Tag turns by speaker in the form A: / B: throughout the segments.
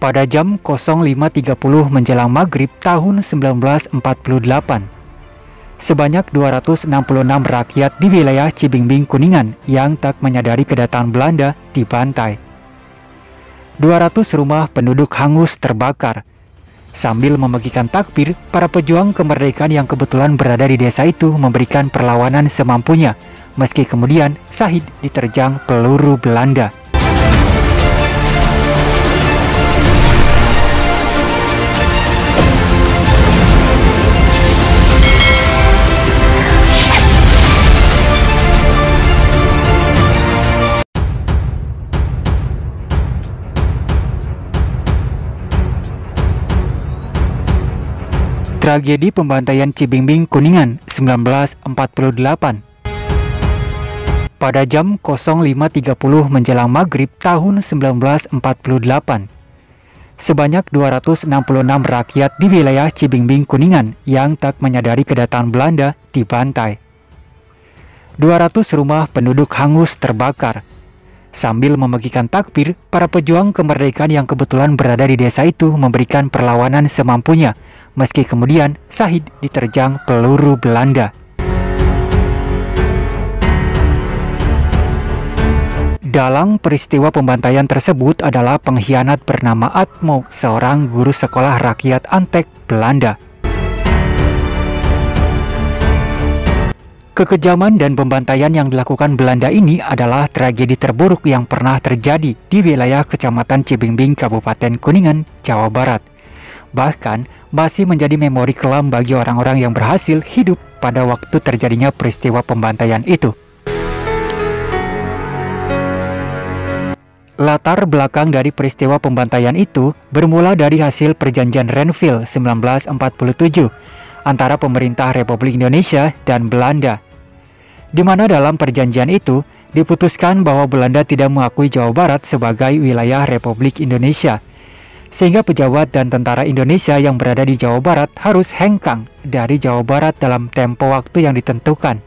A: pada jam 05.30 menjelang maghrib tahun 1948. Sebanyak 266 rakyat di wilayah Cibingbing, Kuningan yang tak menyadari kedatangan Belanda dibantai. 200 rumah penduduk hangus terbakar. Sambil membagikan takbir, para pejuang kemerdekaan yang kebetulan berada di desa itu memberikan perlawanan semampunya, meski kemudian Syahid diterjang peluru Belanda. Tragedi pembantaian Cibingbing, Kuningan, 1948. Pada jam 05.30 menjelang maghrib tahun 1948, sebanyak 266 rakyat di wilayah Cibingbing, Kuningan yang tak menyadari kedatangan Belanda dibantai. 200 rumah penduduk hangus terbakar. Sambil membagikan takbir, para pejuang kemerdekaan yang kebetulan berada di desa itu memberikan perlawanan semampunya, meski kemudian Syahid diterjang peluru Belanda. Dalang peristiwa pembantaian tersebut adalah pengkhianat bernama Atmo, seorang guru sekolah rakyat Antek, Belanda. Kekejaman dan pembantaian yang dilakukan Belanda ini adalah tragedi terburuk yang pernah terjadi di wilayah Kecamatan Cibingbing, Kabupaten Kuningan, Jawa Barat. Bahkan masih menjadi memori kelam bagi orang-orang yang berhasil hidup pada waktu terjadinya peristiwa pembantaian itu. Latar belakang dari peristiwa pembantaian itu bermula dari hasil Perjanjian Renville 1947 antara pemerintah Republik Indonesia dan Belanda, di mana dalam perjanjian itu diputuskan bahwa Belanda tidak mengakui Jawa Barat sebagai wilayah Republik Indonesia, sehingga pejabat dan tentara Indonesia yang berada di Jawa Barat harus hengkang dari Jawa Barat dalam tempo waktu yang ditentukan.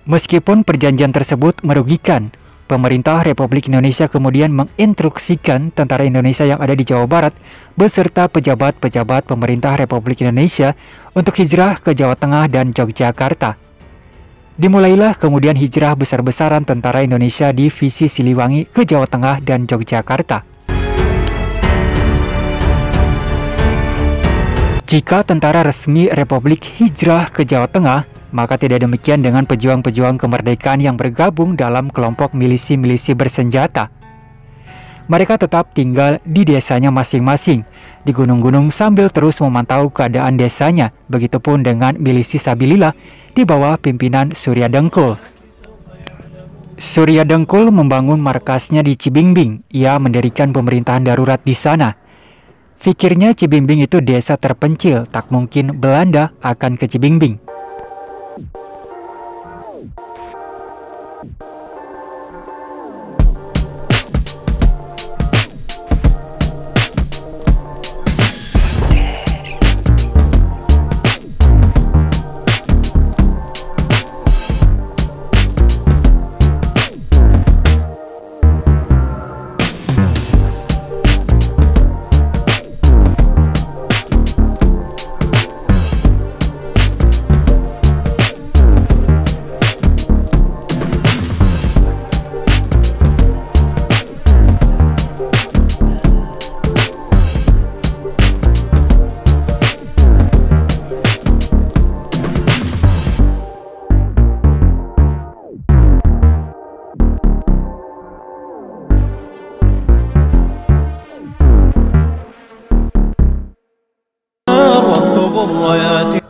A: Meskipun perjanjian tersebut merugikan, pemerintah Republik Indonesia kemudian menginstruksikan tentara Indonesia yang ada di Jawa Barat beserta pejabat-pejabat pemerintah Republik Indonesia untuk hijrah ke Jawa Tengah dan Yogyakarta. Dimulailah kemudian hijrah besar-besaran tentara Indonesia divisi Siliwangi ke Jawa Tengah dan Yogyakarta. Jika tentara resmi Republik hijrah ke Jawa Tengah, maka tidak demikian dengan pejuang-pejuang kemerdekaan yang bergabung dalam kelompok milisi-milisi bersenjata. Mereka tetap tinggal di desanya masing-masing, di gunung-gunung sambil terus memantau keadaan desanya, begitupun dengan milisi Sabilillah di bawah pimpinan Surya Dengkul. Surya Dengkul membangun markasnya di Cibingbing. Ia mendirikan pemerintahan darurat di sana. Fikirnya Cibingbing itu desa terpencil, tak mungkin Belanda akan ke Cibingbing.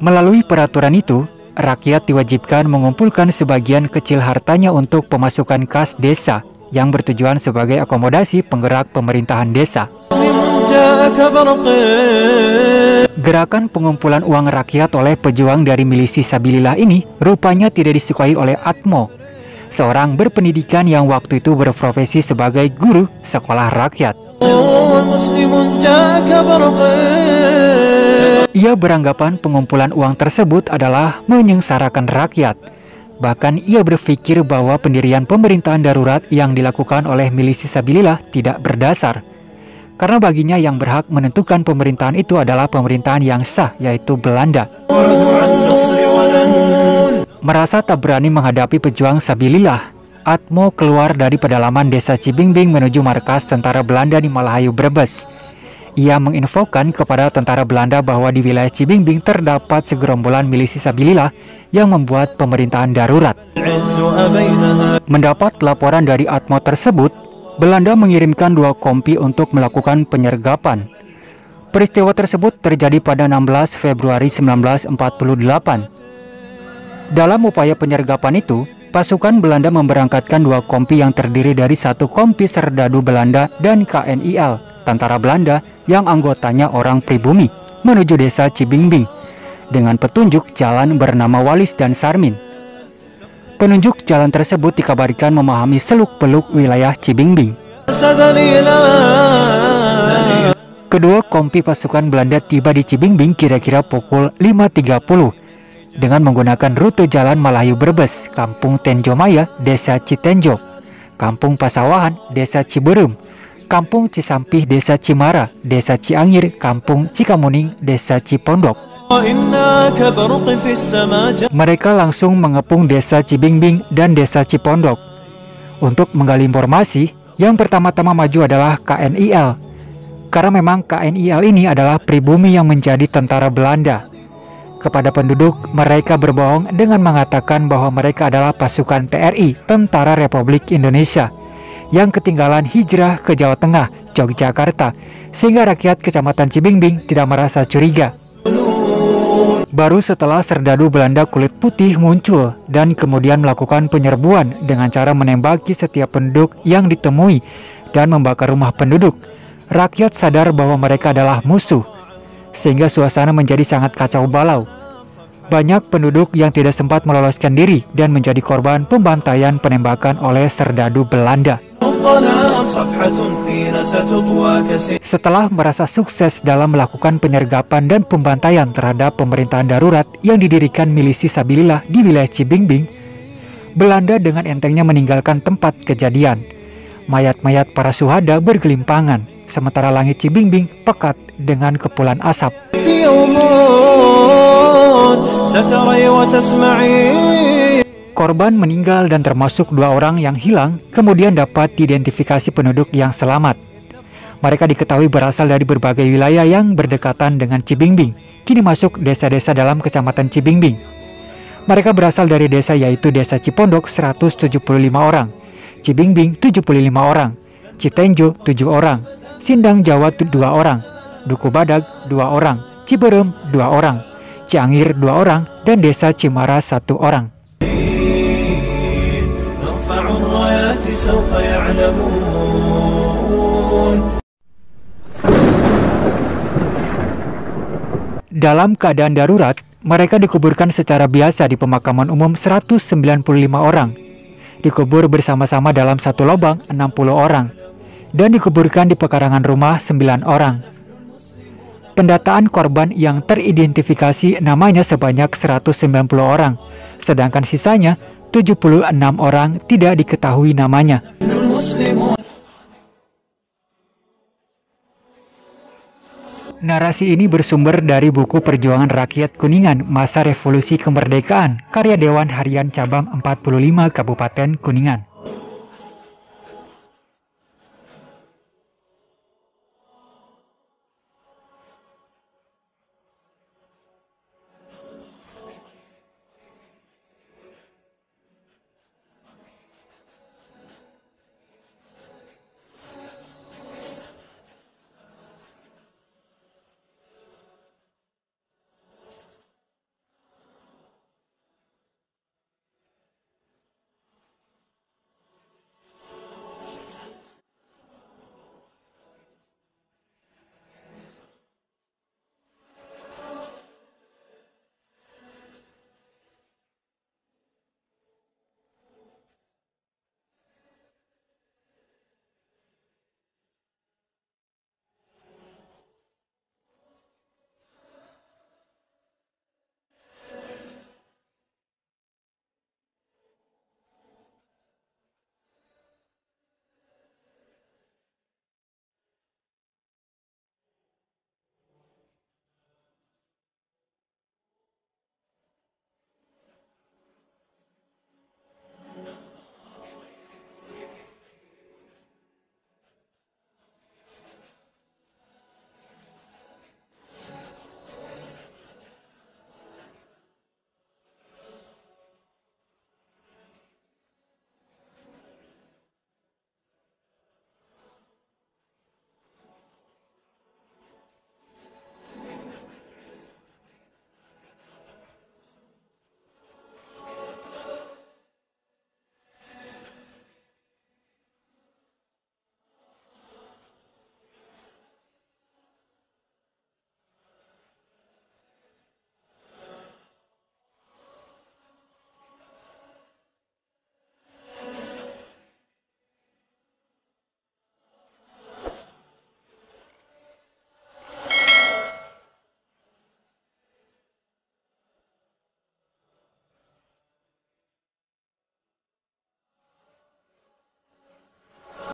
A: Melalui peraturan itu, rakyat diwajibkan mengumpulkan sebagian kecil hartanya untuk pemasukan kas desa yang bertujuan sebagai akomodasi penggerak pemerintahan desa. Gerakan pengumpulan uang rakyat oleh pejuang dari milisi Sabilillah ini rupanya tidak disukai oleh Atmo, seorang berpendidikan yang waktu itu berprofesi sebagai guru sekolah rakyat. Ia beranggapan pengumpulan uang tersebut adalah menyengsarakan rakyat. Bahkan ia berpikir bahwa pendirian pemerintahan darurat yang dilakukan oleh milisi Sabilillah tidak berdasar. Karena baginya yang berhak menentukan pemerintahan itu adalah pemerintahan yang sah, yaitu Belanda. Merasa tak berani menghadapi pejuang Sabilillah, Atmo keluar dari pedalaman desa Cibingbing menuju markas tentara Belanda di Malahayu, Brebes. Ia menginfokan kepada tentara Belanda bahwa di wilayah Cibingbing terdapat segerombolan milisi Sabilillah yang membuat pemerintahan darurat. Mendapat laporan dari Atmo tersebut, Belanda mengirimkan 2 kompi untuk melakukan penyergapan. Peristiwa tersebut terjadi pada 16 Februari 1948. Dalam upaya penyergapan itu, pasukan Belanda memberangkatkan 2 kompi yang terdiri dari 1 kompi serdadu Belanda dan KNIL, tentara Belanda yang anggotanya orang pribumi, menuju desa Cibingbing dengan petunjuk jalan bernama Walis dan Sarmin. Penunjuk jalan tersebut dikabarkan memahami seluk-beluk wilayah Cibingbing. Kedua kompi pasukan Belanda tiba di Cibingbing kira-kira pukul 5.30 dengan menggunakan rute jalan Malahayu Brebes, Kampung Tenjomaya, Desa Citenjo, Kampung Pasawahan, Desa Ciberem, Kampung Cisampih, Desa Cimara, Desa Ciangir, Kampung Cikamuning, Desa Cipondok. Mereka langsung mengepung Desa Cibingbing dan Desa Cipondok. Untuk menggali informasi, yang pertama-tama maju adalah KNIL. Karena memang KNIL ini adalah pribumi yang menjadi tentara Belanda. Kepada penduduk, mereka berbohong dengan mengatakan bahwa mereka adalah pasukan TRI, Tentara Republik Indonesia, yang ketinggalan hijrah ke Jawa Tengah, Yogyakarta, sehingga rakyat Kecamatan Cibingbing tidak merasa curiga. Baru setelah serdadu Belanda kulit putih muncul dan kemudian melakukan penyerbuan dengan cara menembaki setiap penduduk yang ditemui dan membakar rumah penduduk, rakyat sadar bahwa mereka adalah musuh, sehingga suasana menjadi sangat kacau balau. Banyak penduduk yang tidak sempat meloloskan diri dan menjadi korban pembantaian penembakan oleh serdadu Belanda. Setelah merasa sukses dalam melakukan penyergapan dan pembantaian terhadap pemerintahan darurat yang didirikan milisi Sabilillah di wilayah Cibingbing, Belanda dengan entengnya meninggalkan tempat kejadian. Mayat-mayat para syuhada bergelimpangan, sementara langit Cibingbing pekat dengan kepulan asap. Korban meninggal dan termasuk 2 orang yang hilang kemudian dapat diidentifikasi penduduk yang selamat. Mereka diketahui berasal dari berbagai wilayah yang berdekatan dengan Cibingbing, kini masuk desa-desa dalam kecamatan Cibingbing. Mereka berasal dari desa yaitu Desa Cipondok 175 orang, Cibingbing 75 orang, Citenjo 7 orang, Sindang Jawa 2 orang, Duku Badag 2 orang, Ciberem 2 orang, Ciangir 2 orang, dan Desa Cimara 1 orang. Dalam keadaan darurat, mereka dikuburkan secara biasa di pemakaman umum 195 orang, dikubur bersama-sama dalam satu lubang 60 orang, dan dikuburkan di pekarangan rumah 9 orang. Pendataan korban yang teridentifikasi namanya sebanyak 190 orang, sedangkan sisanya 76 orang tidak diketahui namanya. Narasi ini bersumber dari buku Perjuangan Rakyat Kuningan Masa Revolusi Kemerdekaan, karya Dewan Harian Cabang 45 Kabupaten Kuningan.